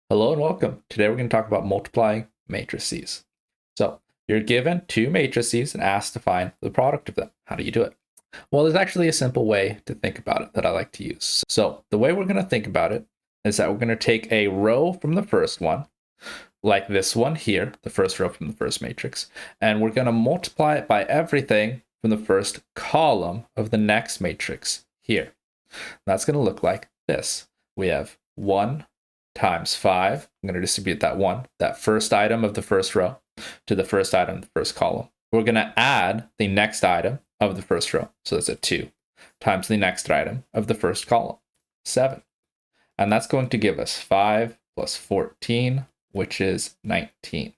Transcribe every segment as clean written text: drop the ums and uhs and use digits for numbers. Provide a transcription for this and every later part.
Hello and welcome. Today we're going to talk about multiplying matrices. So you're given two matrices and asked to find the product of them. How do you do it? Well, there's actually a simple way to think about it that I like to use. So the way we're going to think about it is that we're going to take a row from the first one, like this one here, the first row from the first matrix, and we're going to multiply it by everything from the first column of the next matrix here. That's going to look like this. We have 1 times 5. I'm going to distribute that first item of the first row, to the first item of the first column. We're going to add the next item of the first row. So that's a 2 times the next item of the first column, 7. And that's going to give us 5 plus 14, which is 19.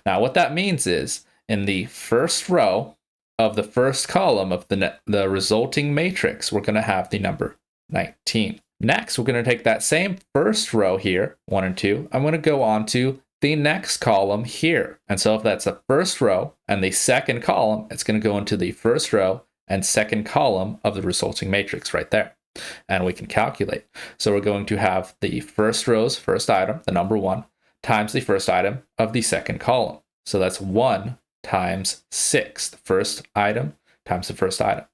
Now, what that means is in the first row of the first column of the resulting matrix, we're going to have the number 19. Next, we're going to take that same first row here, 1 and 2. I'm going to go on to the next column here. And so if that's the first row and the second column, it's going to go into the first row and second column of the resulting matrix right there. And we can calculate. So we're going to have the first row's first item, the number 1, times the first item of the second column. So that's 1 times 6, the first item times the first item.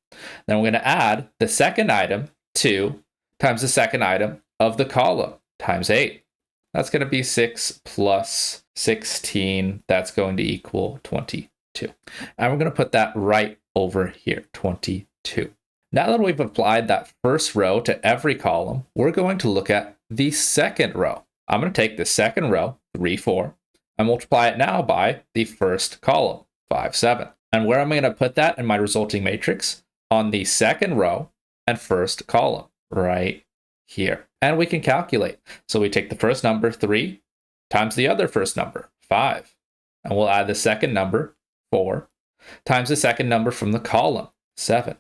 Then we're going to add the second item, 2, times the second item of the column, times 8. That's going to be 6 plus 16. That's going to equal 22. And we're going to put that right over here, 22. Now that we've applied that first row to every column, we're going to look at the second row. I'm going to take the second row, 3, 4, and multiply it now by the first column, 5, 7. And where am I going to put that in my resulting matrix? On the second row and first column, right here. And we can calculate. So we take the first number, 3, times the other first number, 5. And we'll add the second number, 4, times the second number from the column, 7.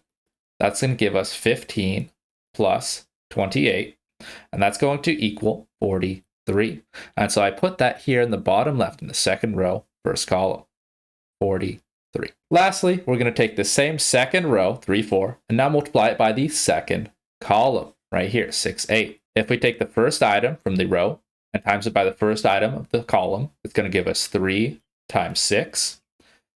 That's going to give us 15 plus 28. And that's going to equal 43. And so I put that here in the bottom left in the second row, first column, 43. Lastly, we're going to take the same second row, 3, 4, and now multiply it by the second column right here, 6, 8. If we take the first item from the row and times it by the first item of the column, it's going to give us 3 times 6.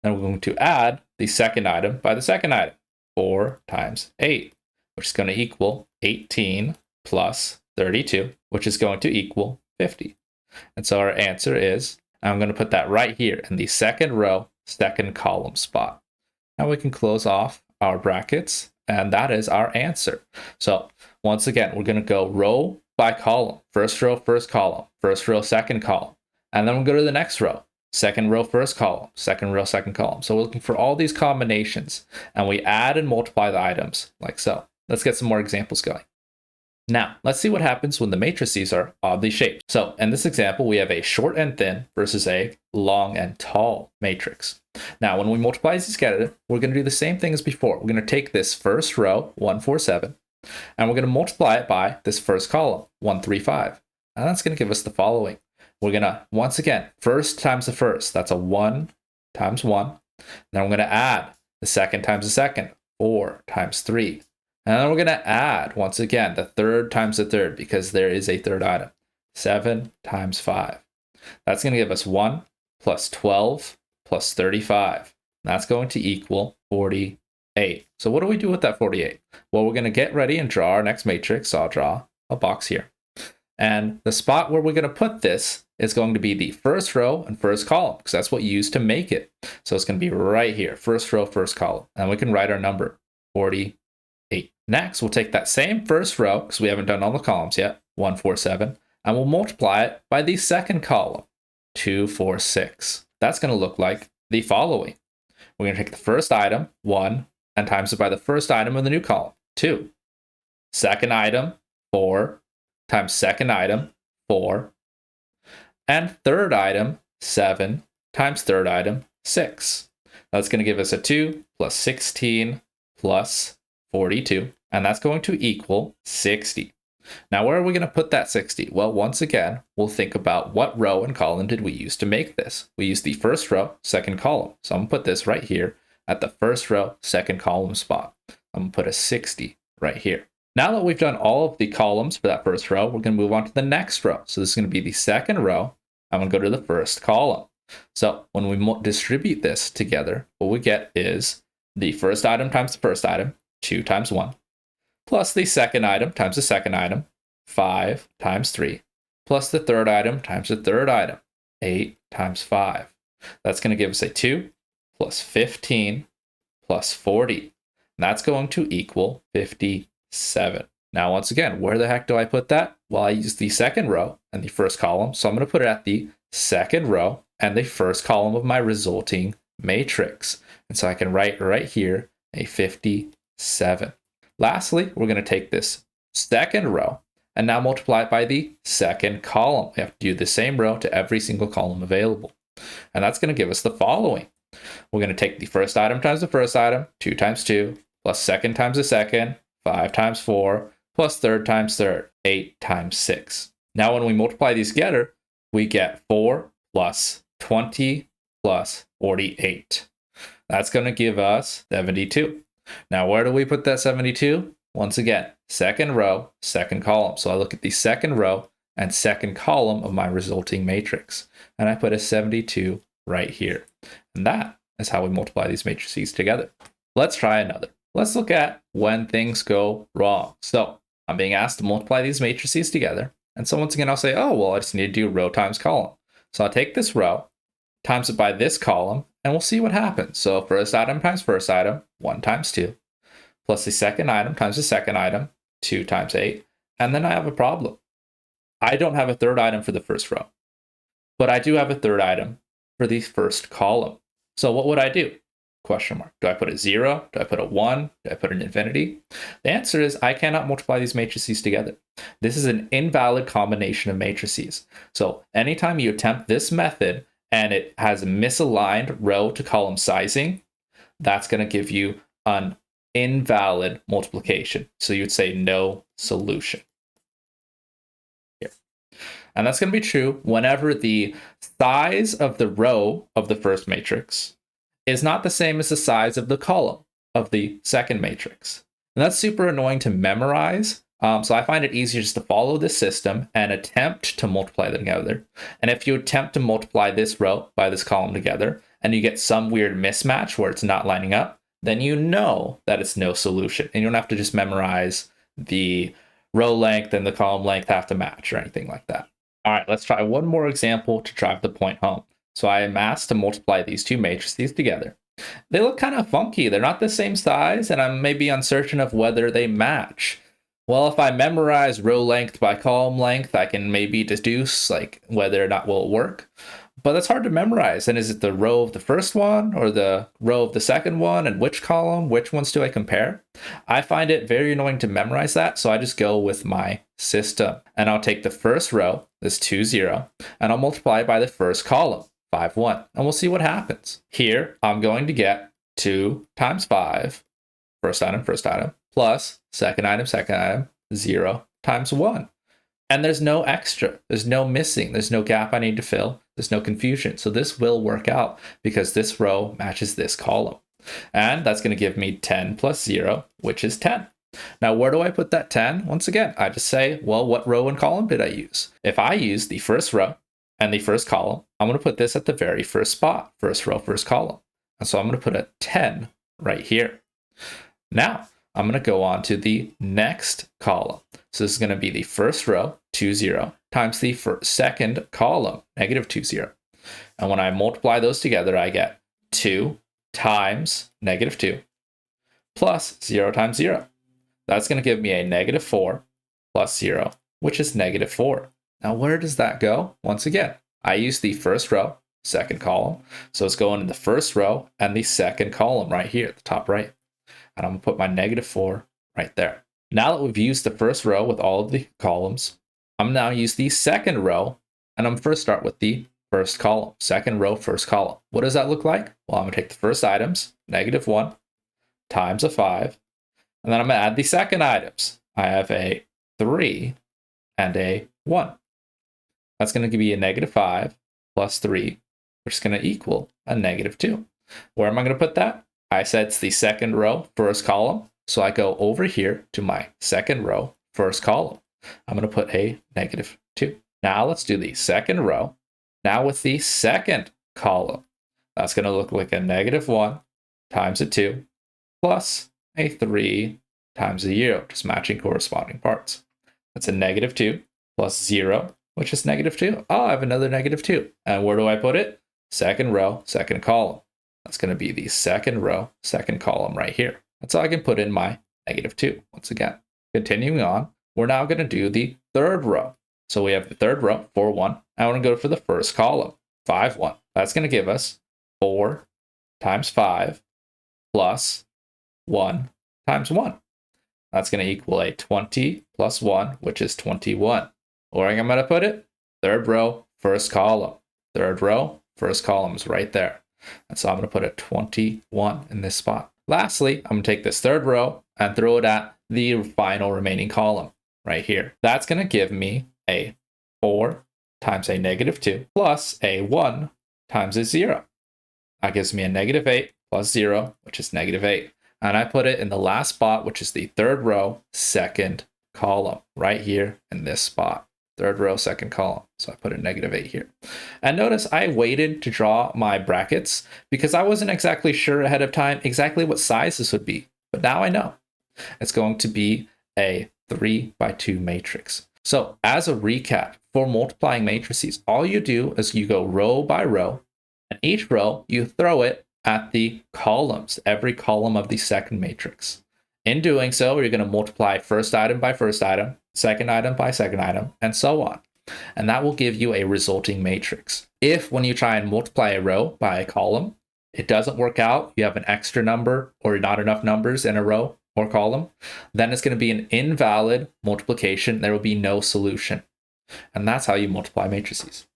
Then we're going to add the second item by the second item, 4 times 8, which is going to equal 18 plus 32, which is going to equal 50. And so our answer is, I'm going to put that right here in the second row, second column spot. Now we can close off our brackets, and that is our answer. So once again, we're going to go row by column, first row, first column, first row, second column. And then we'll go to the next row, second row, first column, second row, second column. So we're looking for all these combinations, and we add and multiply the items like so. Let's get some more examples going. Now, let's see what happens when the matrices are oddly shaped. So in this example, we have a short and thin versus a long and tall matrix. Now, when we multiply these together, we're going to do the same thing as before. We're going to take this first row, 1, 4, 7, and we're going to multiply it by this first column, 1, 3, 5. And that's going to give us the following. We're going to, once again, first times the first. That's a 1 times 1. Then we're going to add the second times the second, 4 times 3. And then we're going to add, once again, the third times the third, because there is a third item, 7 times 5. That's going to give us 1 plus 12 plus 35. That's going to equal 48. So what do we do with that 48? Well, we're going to get ready and draw our next matrix. So I'll draw a box here. And the spot where we're going to put this is going to be the first row and first column, because that's what you use to make it. So it's going to be right here, first row, first column. And we can write our number, 48. Next, we'll take that same first row, because we haven't done all the columns yet, 1, 4, 7, and we'll multiply it by the second column, 2, 4, 6. That's going to look like the following. We're going to take the first item, 1, and times it by the first item of the new column, 2. Second item, 4, times second item, 4. And third item, 7, times third item, 6. That's going to give us a 2 plus 16 plus 42, and that's going to equal 60. Now, where are we going to put that 60? Well, once again, we'll think about what row and column did we use to make this. We used the first row, second column. So I'm going to put this right here at the first row, second column spot. I'm going to put a 60 right here. Now that we've done all of the columns for that first row, we're going to move on to the next row. So this is going to be the second row. I'm going to go to the first column. So when we distribute this together, what we get is the first item times the first item, 2 times 1, plus the second item times the second item, 5 times 3, plus the third item times the third item, 8 times 5. That's going to give us a 2 plus 15 plus 40. And that's going to equal 57. Now, once again, where the heck do I put that? Well, I use the second row and the first column. So I'm going to put it at the second row and the first column of my resulting matrix. And so I can write right here a 57. Lastly, we're going to take this second row and now multiply it by the second column. We have to do the same row to every single column available. And that's going to give us the following. We're going to take the first item times the first item, 2 times 2, plus second times the second, 5 times 4, plus third times third, 8 times 6. Now when we multiply these together, we get 4 plus 20 plus 48. That's going to give us 72. Now where do we put that 72? Once again, second row, second column. So I look at the second row and second column of my resulting matrix. And I put a 72 right here. And that is how we multiply these matrices together. Let's try another. Let's look at when things go wrong. So I'm being asked to multiply these matrices together. And so once again, I'll say, oh, well, I just need to do row times column. So I'll take this row, times it by this column, and we'll see what happens. So first item times first item, 1 times 2, plus the second item times the second item, 2 times 8. And then I have a problem. I don't have a third item for the first row, but I do have a third item for the first column. So what would I do? Question mark. Do I put a 0? Do I put a 1? Do I put an infinity? The answer is I cannot multiply these matrices together. This is an invalid combination of matrices. So anytime you attempt this method and it has misaligned row to column sizing, that's going to give you an invalid multiplication. So you would say no solution. Here. And that's going to be true whenever the size of the row of the first matrix is not the same as the size of the column of the second matrix. And that's super annoying to memorize. So I find it easier just to follow this system and attempt to multiply them together. And if you attempt to multiply this row by this column together, and you get some weird mismatch where it's not lining up, then you know that it's no solution. And you don't have to just memorize the row length and the column length have to match or anything like that. All right, let's try one more example to drive the point home. So I am asked to multiply these two matrices together. They look kind of funky. They're not the same size, and I'm maybe uncertain of whether they match. Well, if I memorize row length by column length, I can maybe deduce like whether or not will it work. But that's hard to memorize. And is it the row of the first one or the row of the second one? And which column? Which ones do I compare? I find it very annoying to memorize that. So I just go with my system. And I'll take the first row, this 2, 0, and I'll multiply by the first column, 5, 1. And we'll see what happens. Here, I'm going to get 2 times 5, first item, plus second item, 0 times 1. And there's no extra, there's no missing, there's no gap I need to fill, there's no confusion. So this will work out because this row matches this column. And that's going to give me 10 plus 0, which is 10. Now, where do I put that 10? Once again, I just say, well, what row and column did I use? If I use the first row and the first column, I'm going to put this at the very first spot, first row, first column. And so I'm going to put a 10 right here. Now, I'm going to go on to the next column. So this is going to be the first row, 2, 0, times the second column, negative 2, 0. And when I multiply those together, I get 2 times negative 2 plus 0 times 0. That's going to give me a negative 4 plus 0, which is negative 4. Now, where does that go? Once again, I use the first row, second column. So it's going in the first row and the second column right here at the top right. And I'm going to put my negative 4 right there. Now that we've used the first row with all of the columns, I'm now use the second row, and I'm first start with the first column. Second row, first column. What does that look like? Well, I'm going to take the first items, negative 1 times a 5, and then I'm going to add the second items. I have a 3 and a 1. That's going to give me a negative 5 plus 3, which is going to equal a negative 2. Where am I going to put that? I said it's the second row, first column. So I go over here to my second row, first column. I'm going to put a -2. Now let's do the second row. Now with the second column, that's going to look like a -1 times a 2 plus a 3 times a 0, just matching corresponding parts. That's a -2 plus 0, which is -2. Oh, I have another -2. And where do I put it? Second row, second column. That's going to be the second row, second column right here. That's how I can put in my -2 once again. Continuing on, we're now going to do the third row. So we have the third row, 4, 1. I want to go for the first column, 5, 1. That's going to give us 4 times 5 plus 1 times 1. That's going to equal a 20 plus 1, which is 21. Where am I going to put it? Third row, first column. Third row, first column is right there. And so I'm going to put a 21 in this spot. Lastly, I'm going to take this third row and throw it at the final remaining column right here. That's going to give me a 4 times a -2 plus a 1 times a 0. That gives me a -8 plus 0, which is -8. And I put it in the last spot, which is the third row, second column, right here in this spot. Third row, second column. So I put a -8 here. And notice I waited to draw my brackets because I wasn't exactly sure ahead of time exactly what size this would be. But now I know. It's going to be a 3x2 matrix. So as a recap, for multiplying matrices, all you do is you go row by row, and each row you throw it at the columns, every column of the second matrix. In doing so, you're going to multiply first item by first item, second item by second item, and so on. And that will give you a resulting matrix. If when you try and multiply a row by a column, it doesn't work out, you have an extra number or not enough numbers in a row or column, then it's going to be an invalid multiplication. There will be no solution. And that's how you multiply matrices.